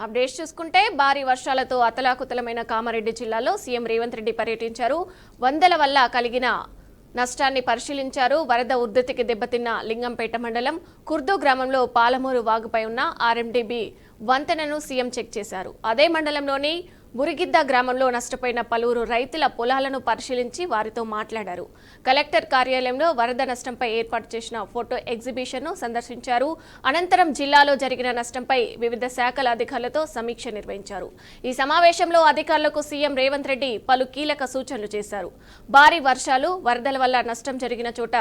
Updates చూసుకుంటే భారీ వర్షాలతో అతలాకుతలమైన కామారెడ్డి జిల్లాలో సీఎం రేవంత్ రెడ్డి పర్యటించారు. వందల వల్ల కలిగిన నష్టాన్ని పరిశీలించారు. వరద ఉధృతికి దెబ్బతిన్న లింగంపేట మండలం కుర్దు గ్రామంలో పాలమూరు వాగుపై ఉన్న ఆర్ఎండిబి వంతెనను సీఎం చెక్ చేశారు. అదే మండలంలోని మురిగిద్ద గ్రామంలో నష్టపోయిన పలువురు రైతుల పొలాలను పరిశీలించి వారితో మాట్లాడారు. కలెక్టర్ కార్యాలయంలో వరద నష్టంపై ఏర్పాటు చేసిన ఫోటో ఎగ్జిబిషన్ను సందర్శించారు. అనంతరం జిల్లాలో జరిగిన నష్టంపై వివిధ శాఖల అధికారులతో సమీక్ష నిర్వహించారు. ఈ సమావేశంలో అధికారులకు సీఎం రేవంత్ రెడ్డి పలు కీలక సూచనలు చేశారు. భారీ వర్షాలు, వరదల వల్ల నష్టం జరిగిన చోట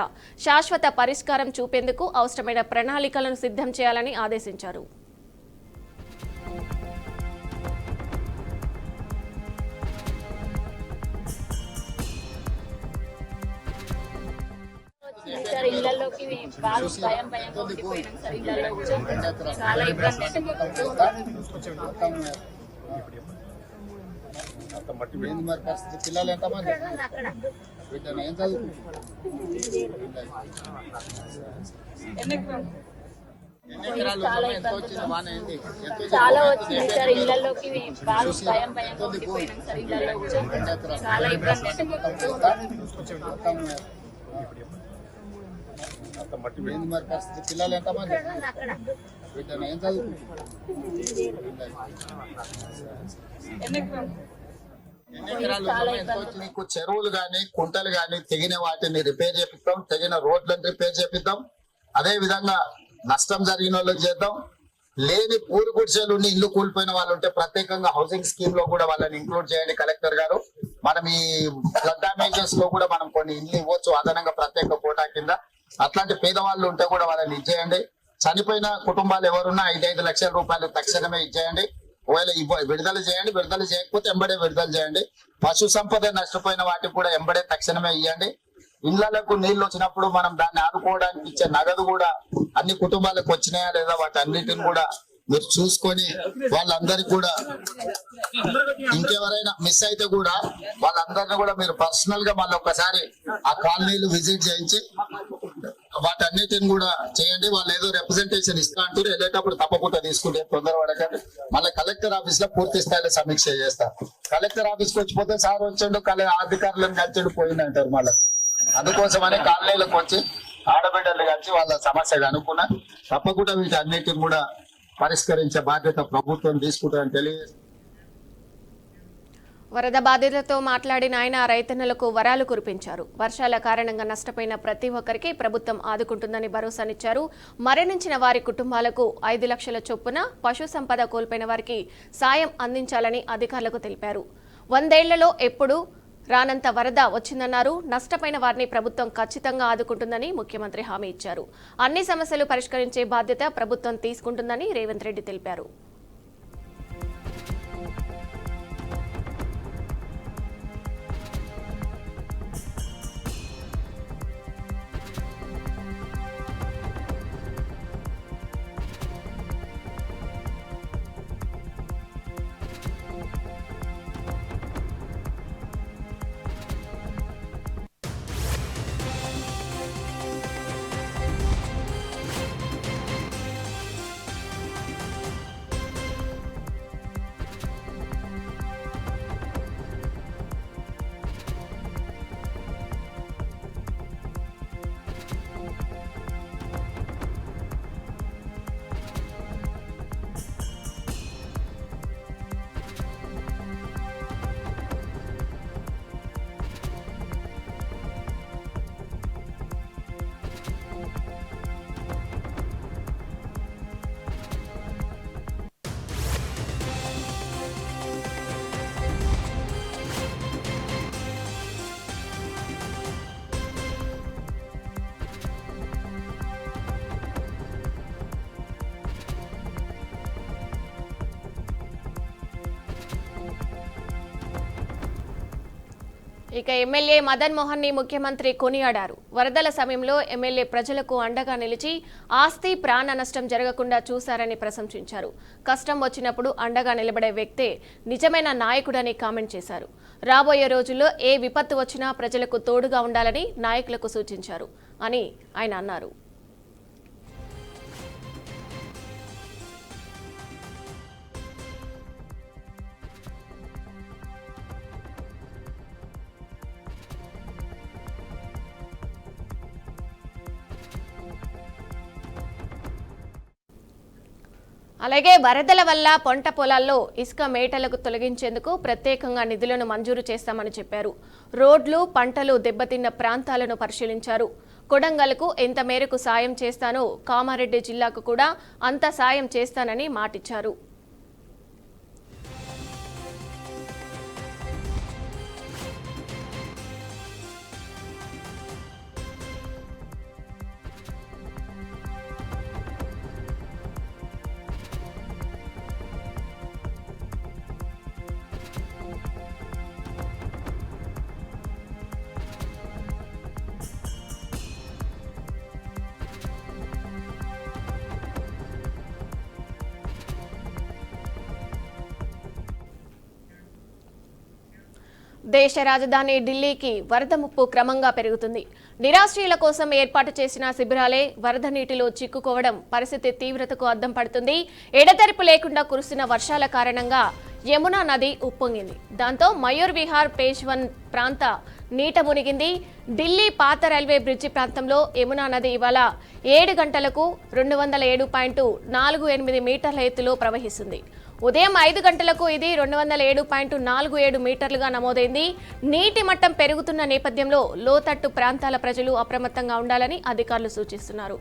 శాశ్వత పరిష్కారం చూపేందుకు అవసరమైన ప్రణాళికలను సిద్ధం చేయాలని ఆదేశించారు. సార్ ఇళ్లలోకి బాగా భయంగా ఉండిపోయినాం సార్. ఇళ్లలో కూడా చాలా ఇబ్బంది. పిల్లలు ఎంతమంది ఏం చదువు చాలా వచ్చింది సార్. ఇళ్లలోకి బాగా భయంగా ఉండిపోయినాం సార్. ఇళ్లలో కూడా చాలా ఇబ్బంది. పిల్లలు ఎంతమంది ఏం చదువు మీకు చెరువులు గాని కుంటలు గాని తెగిన వాటిని రిపేర్ చేపిద్దాం, తెగిన రోడ్లను రిపేర్ చేపిద్దాం. అదే విధంగా నష్టం జరిగిన వాళ్ళకి చేద్దాం. లేని పూరి గుడిసెలు ఉండి ఇల్లు కూలిపోయిన వాళ్ళు ఉంటే ప్రత్యేకంగా హౌసింగ్ స్కీమ్ లో కూడా వాళ్ళని ఇంక్లూడ్ చేయండి కలెక్టర్ గారు. మనం ఈ ఫ్లడ్ డామేజెస్ లో కూడా మనం కొన్ని ఇల్లు ఇవ్వచ్చు అదనంగా ప్రత్యేక కోటా కింద. అట్లాంటి పేదవాళ్ళు ఉంటే కూడా వాళ్ళని ఇచ్చేయండి. చనిపోయిన కుటుంబాలు ఎవరున్నా 5-5 లక్షల రూపాయలు తక్షణమే ఇచ్చేయండి. ఒకవేళ విడుదల చేయండి, విడుదల చేయకపోతే ఎంబడే విడుదల చేయండి. పశు సంపద నష్టపోయిన వాటికి కూడా ఎంబడే తక్షణమే ఇవ్వండి. ఇళ్లకు నీళ్లు వచ్చినప్పుడు మనం దాన్ని ఆదుకోవడానికి ఇచ్చే నగదు కూడా అన్ని కుటుంబాలకు వచ్చినాయా లేదా వాటి అన్నిటిని కూడా మీరు చూసుకొని వాళ్ళందరికీ కూడా ఇంకెవరైనా మిస్ అయితే కూడా వాళ్ళందరినీ కూడా మీరు పర్సనల్ గా మళ్ళీ ఒకసారి ఆ కాలనీలు విజిట్ చేయించి వాటన్నిటిని కూడా చేయండి. వాళ్ళు ఏదో రిప్రజెంటేషన్ ఇస్తా అంటారు, వెళ్ళేటప్పుడు తప్పకుండా తీసుకుంటే తొందరపడకండి. మళ్ళీ కలెక్టర్ ఆఫీస్ లో పూర్తి స్థాయిలో సమీక్ష చేస్తారు. కలెక్టర్ ఆఫీస్కి వచ్చిపోతే సార్ వచ్చాడు అధికారులను కలిసి పోయిందంటారు. మళ్ళీ అందుకోసమని కాలనీలకు వచ్చి ఆడబిడ్డలు కలిసి వాళ్ళ సమస్య కనుక్కున్నా తప్పకుండా వీటి అన్నిటిని కూడా పరిష్కరించే బాధ్యత ప్రభుత్వం తీసుకుంటారని తెలియజేస్తారు. వరద బాధితులతో మాట్లాడిన ఆయన రైతన్నలకు వరాలు కురిపించారు. వర్షాల కారణంగా నష్టపోయిన ప్రతి ఒక్కరికి ప్రభుత్వం ఆదుకుంటుందని భరోసానిచ్చారు. మరణించిన వారి కుటుంబాలకు 5 లక్షల చొప్పున, పశు సంపద కోల్పోయిన వారికి సాయం అందించాలని అధికారులకు తెలిపారు. 100 ఏళ్లలో ఎప్పుడు రానంత వరద వచ్చిందన్నారు. నష్టపోయిన వారిని ప్రభుత్వం ఖచ్చితంగా ఆదుకుంటుందని ముఖ్యమంత్రి హామీ ఇచ్చారు. అన్ని సమస్యలు పరిష్కరించే బాధ్యత ప్రభుత్వం తీసుకుంటుందని రేవంత్ రెడ్డి తెలిపారు. ఇక ఎమ్మెల్యే మదన్ మోహన్ ని ముఖ్యమంత్రి కొనియాడారు. వరదల సమయంలో ఎమ్మెల్యే ప్రజలకు అండగా నిలిచి ఆస్తి ప్రాణ నష్టం జరగకుండా చూశారని ప్రశంసించారు. కష్టం వచ్చినప్పుడు అండగా నిలబడే వ్యక్తే నిజమైన నాయకుడని కామెంట్ చేశారు. రాబోయే రోజుల్లో ఏ విపత్తు వచ్చినా ప్రజలకు తోడుగా ఉండాలని నాయకులకు సూచించారు అని ఆయన అన్నారు. అలాగే వరదల వల్ల పంట పొలాల్లో ఇసుక మేటలకు తొలగించేందుకు ప్రత్యేకంగా నిధులను మంజూరు చేస్తామని చెప్పారు. రోడ్లు, పంటలు దెబ్బతిన్న ప్రాంతాలను పరిశీలించారు. కొడంగల్కు ఎంత మేరకు సాయం చేస్తానో కామారెడ్డి జిల్లాకు కూడా అంత సాయం చేస్తానని మాటిచ్చారు. దేశ రాజధాని ఢిల్లీకి వరద ముప్పు క్రమంగా పెరుగుతుంది. నిరాశ్రయుల కోసం ఏర్పాటు చేసిన శిబిరాలే వరద నీటిలో చిక్కుకోవడం పరిస్థితి తీవ్రతకు అద్దం పడుతుంది. ఎడతెరిపి లేకుండా కురుస్తున్న వర్షాల కారణంగా యమునా నది ఉప్పొంగింది. దాంతో మయూర్ విహార్ పేజ్ 1 ప్రాంత నీట మునిగింది. ఢిల్లీ పాత రైల్వే బ్రిడ్జి ప్రాంతంలో యమునా నది ఇవాళ 7 గంటలకు 207.48 మీటర్ల ఎత్తులో ప్రవహిస్తుంది. ఉదయం 5 గంటలకు ఇది 207.47 మీటర్లుగా నమోదైంది. నీటి మట్టం పెరుగుతున్న నేపథ్యంలో లోతట్టు ప్రాంతాల ప్రజలు అప్రమత్తంగా ఉండాలని అధికారులు సూచిస్తున్నారు.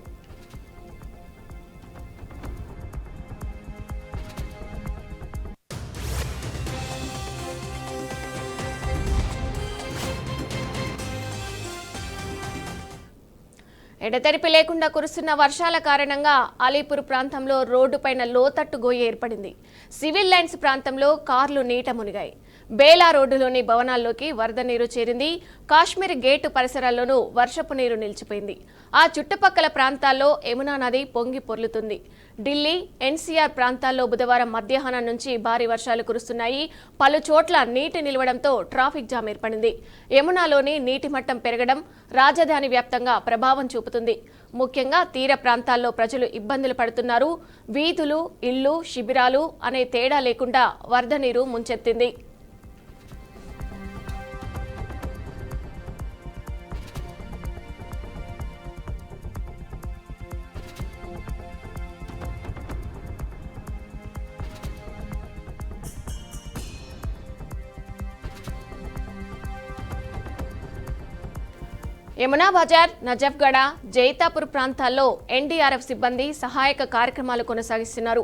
ఎడతెరిపి లేకుండా కురుస్తున్న వర్షాల కారణంగా అలీపూర్ ప్రాంతంలో రోడ్డుపైన లోతట్టు గోయ ఏర్పడింది. సివిల్ లైన్స్ ప్రాంతంలో కార్లు నీట మునిగాయి. బేలా రోడ్డులోని భవనాల్లోకి వరద నీరు చేరింది. కాశ్మీర్ గేటు పరిసరాల్లోనూ వర్షపు నీరు నిలిచిపోయింది. ఆ చుట్టుపక్కల ప్రాంతాల్లో యమునా నది పొంగి పొర్లుతుంది. ఢిల్లీ, ఎన్సీఆర్ ప్రాంతాల్లో బుధవారం మధ్యాహ్నం నుంచి భారీ వర్షాలు కురుస్తున్నాయి. పలు చోట్ల నీటి నిలవడంతో ట్రాఫిక్ జామ్ ఏర్పడింది. యమునాలోని నీటి మట్టం పెరగడం రాజధాని వ్యాప్తంగా ప్రభావం చూపుతుంది. ముఖ్యంగా తీర ప్రాంతాల్లో ప్రజలు ఇబ్బందులు పడుతున్నారు. వీధులు, ఇళ్లు, శిబిరాలు అనే తేడా లేకుండా వరద నీరు ముంచెత్తింది. యమునా బజార్, నజఫ్గఢ, జైతాపూర్ ప్రాంతాల్లో ఎన్డీఆర్ఎఫ్ సిబ్బంది సహాయక కార్యక్రమాలు కొనసాగిస్తున్నారు.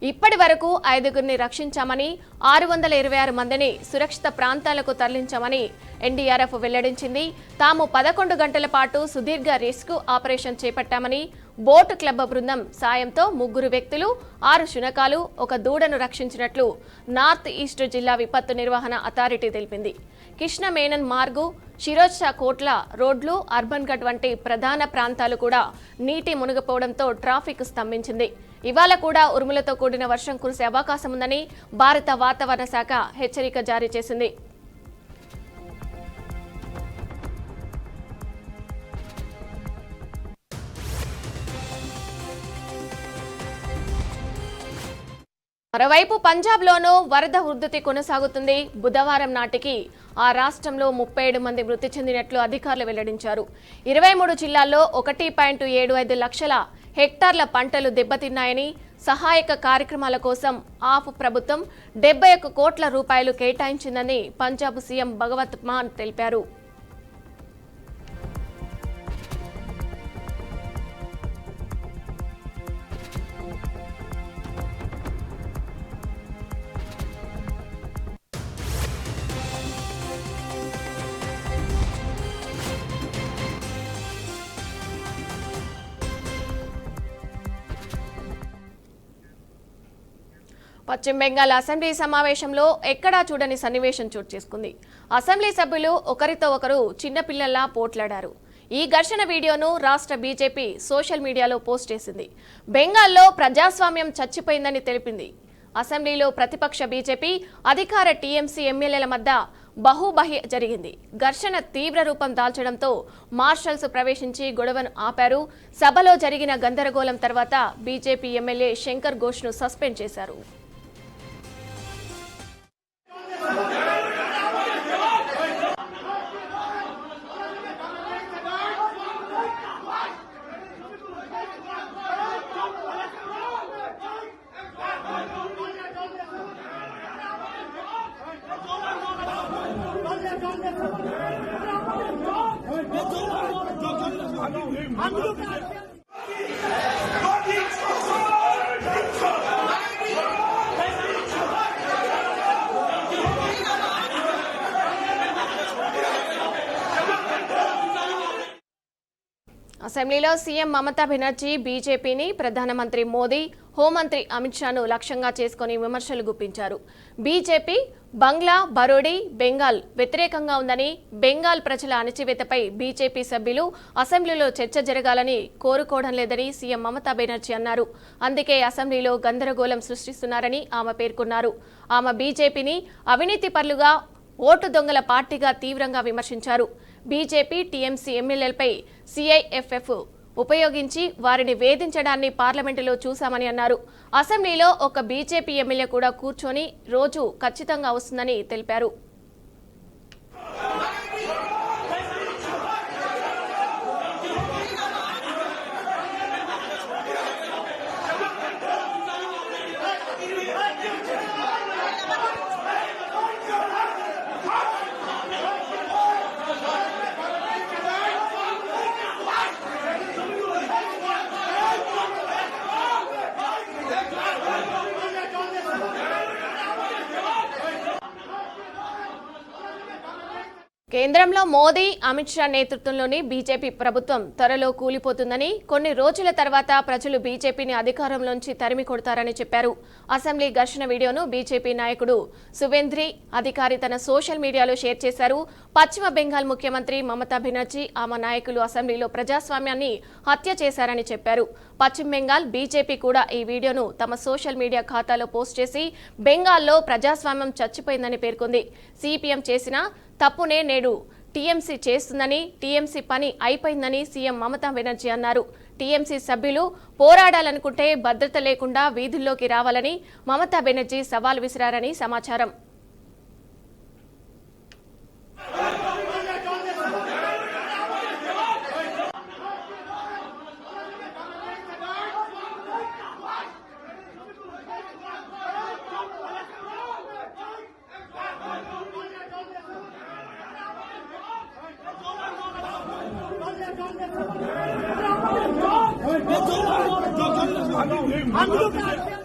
ఇప్పటి వరకు 5గురిని రక్షించామని, 626 మందిని సురక్షిత ప్రాంతాలకు తరలించామని ఎన్డీఆర్ఎఫ్ వెల్లడించింది. తాము 11 గంటల పాటు సుదీర్ఘ రెస్క్యూ ఆపరేషన్ చేపట్టామని, బోటు క్లబ్ బృందం సాయంతో 3 వ్యక్తులు, 6 శునకాలు, 1 దూడను రక్షించినట్లు నార్త్ ఈస్ట్ జిల్లా విపత్తు నిర్వహణ అథారిటీ తెలిపింది. కృష్ణ మేనన్ మార్గు, షిరోజ్ షా కోట్ల రోడ్లు, అర్బన్ ఘట్ వంటి ప్రధాన ప్రాంతాలు కూడా నీటి మునిగిపోవడంతో ట్రాఫిక్ స్తంభించింది. ఇవాళ కూడా ఉరుములతో కూడిన వర్షం కురిసే అవకాశం ఉందని భారత వాతావరణ శాఖ హెచ్చరిక జారీ చేసింది. మరోవైపు పంజాబ్లోనూ వరద ఉధృతి కొనసాగుతుంది. బుధవారం నాటికి ఆ రాష్ట్రంలో 37 మంది మృతి చెందినట్లు అధికారులు వెల్లడించారు. 23 జిల్లాల్లో 1.75 లక్షల హెక్టార్ల పంటలు దెబ్బతిన్నాయని, సహాయక కార్యక్రమాల కోసం ఆప్ ప్రభుత్వం 71 కోట్ల రూపాయలు కేటాయించిందని పంజాబ్ సీఎం భగవత్ మాన్ తెలిపారు. పశ్చిమ బెంగాల్ అసెంబ్లీ సమావేశంలో ఎక్కడా చూడని సన్నివేశం చోటు చేసుకుంది. అసెంబ్లీ సభ్యులు ఒకరితో ఒకరు చిన్నపిల్లల్లా పోట్లాడారు. ఈ ఘర్షణ వీడియోను రాష్ట్ర బీజేపీ సోషల్ మీడియాలో పోస్ట్ చేసింది. బెంగాల్లో ప్రజాస్వామ్యం చచ్చిపోయిందని తెలిపింది. అసెంబ్లీలో ప్రతిపక్ష బీజేపీ, అధికార టీఎంసీ ఎమ్మెల్యేల మధ్య బహుబహి జరిగింది. ఘర్షణ తీవ్ర రూపం దాల్చడంతో మార్షల్స్ ప్రవేశించి గొడవను ఆపారు. సభలో జరిగిన గందరగోళం తర్వాత బీజేపీ ఎమ్మెల్యే శంకర్ ఘోష్ను సస్పెండ్ చేశారు. అసెంబ్లీలో సీఎం మమతా బెనర్జీ బీజేపీని, ప్రధానమంత్రి మోదీ, హోంమంత్రి అమిత్ షాను లక్ష్యంగా చేసుకుని విమర్శలు గుప్పించారు. బీజేపీ బంగ్లా, బరోడి, బెంగాల్ వ్యతిరేకంగా ఉందని, బెంగాల్ ప్రజల అణచివేతపై బీజేపీ సభ్యులు అసెంబ్లీలో చర్చ జరగాలని కోరుకోవడం లేదని సీఎం మమతా బెనర్జీ అన్నారు. అందుకే అసెంబ్లీలో గందరగోళం సృష్టిస్తున్నారని ఆమె పేర్కొన్నారు. ఆమె బీజేపీని అవినీతి పరులుగా, ఓటు దొంగల పార్టీగా తీవ్రంగా విమర్శించారు. బీజేపీ, టీఎంసీ ఎమ్మెల్యేలపై సీఐఎఫ్ఎఫ్ ఉపయోగించి వారిని వేధించడాన్ని పార్లమెంటులో చూశామని అన్నారు. అసెంబ్లీలో ఒక బీజేపీ ఎమ్మెల్యే కూడా కూర్చొని రోజు ఖచ్చితంగా వస్తుందని తెలిపారు. కేంద్రంలో మోదీ, అమిత్ షా నేతృత్వంలోని బీజేపీ ప్రభుత్వం త్వరలో కూలిపోతుందని, కొన్ని రోజుల తర్వాత ప్రజలు బీజేపీని అధికారంలోంచి తరిమి కొడతారని చెప్పారు. అసెంబ్లీ ఘర్షణ వీడియోను బీజేపీ నాయకుడు సువేంద్రి అధికారి తన సోషల్ మీడియాలో షేర్ చేశారు. పశ్చిమ బెంగాల్ ముఖ్యమంత్రి మమతా బెనర్జీ, ఆమె నాయకులు అసెంబ్లీలో ప్రజాస్వామ్యాన్ని హత్య చేశారని చెప్పారు. పశ్చిమ బెంగాల్ బీజేపీ కూడా ఈ వీడియోను తమ సోషల్ మీడియా ఖాతాలో పోస్ట్ చేసి బెంగాల్లో ప్రజాస్వామ్యం చచ్చిపోయిందని పేర్కొంది. సిపిఎం చేసిన తప్పునే నేడు టీఎంసీ చేస్తుందని, టీఎంసీ పని అయిపోయిందని సీఎం మమతా బెనర్జీ అన్నారు. టీఎంసీ సభ్యులు పోరాడాలనుకుంటే భద్రత లేకుండా వీధుల్లోకి రావాలని మమతా బెనర్జీ సవాల్ విసిరారని సమాచారం. I'm